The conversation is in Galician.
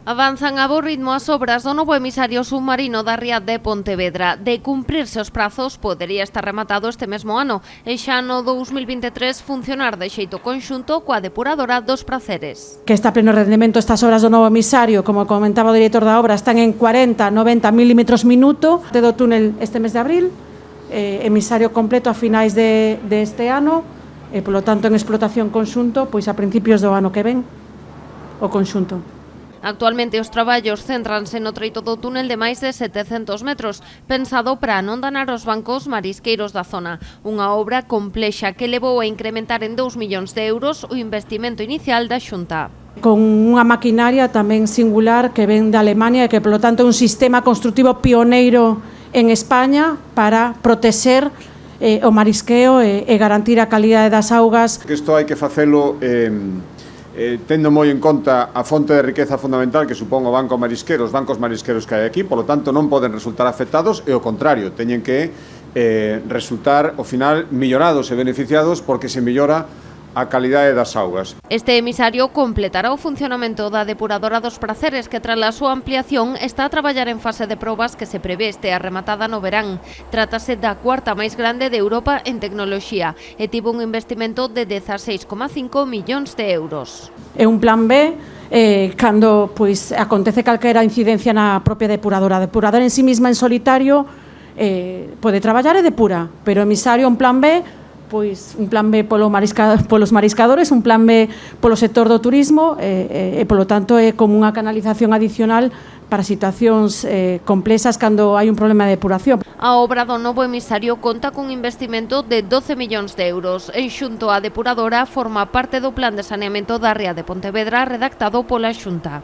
Avanzan a bo ritmo as obras do novo emisario submarino da ría de Pontevedra. De cumprirse os prazos, podería estar rematado este mesmo ano e xa no 2023 funcionar de xeito conxunto coa depuradora dos Praceres. Que está a pleno rendemento estas obras do novo emisario, como comentaba o director da obra, están en 40-90 milímetros minuto do túnel este mes de abril, emisario completo a finais deste ano, e polo tanto en explotación conxunto, pois a principios do ano que ven, o conxunto. Actualmente os traballos céntranse no treito do túnel de máis de 700 metros, pensado para non danar os bancos marisqueiros da zona. Unha obra complexa que levou a incrementar en 2 millóns de euros o investimento inicial da Xunta. Con unha maquinaria tamén singular que ven de Alemania e que, polo tanto, é un sistema construtivo pioneiro en España para protexer o marisqueo e garantir a calidade das augas. Isto hai que facelo tendo moi en conta a fonte de riqueza fundamental que supón o banco marisquero, os bancos marisqueros que hai aquí, polo tanto non poden resultar afectados e ao contrario, teñen que resultar ao final mellorados e beneficiados porque se mellora a calidade das augas. Este emisario completará o funcionamento da depuradora dos Praceres que tras a súa ampliación está a traballar en fase de probas que se prevé estea rematada no verán. Trátase da cuarta máis grande de Europa en tecnoloxía e tivo un investimento de 16,5 millóns de euros. É un plan B cando pois acontece calquera incidencia na propia depuradora. A depuradora en sí mesma en solitario pode traballar e depura, pero o emisario un plan B, pois un plan B polos mariscadores, un plan B polo sector do turismo e polo tanto é como unha canalización adicional para situacións complexas cando hai un problema de depuración. A obra do novo emisario conta cun investimento de 12 millóns de euros. En xunto á depuradora forma parte do plan de saneamento da ría de Pontevedra redactado pola Xunta.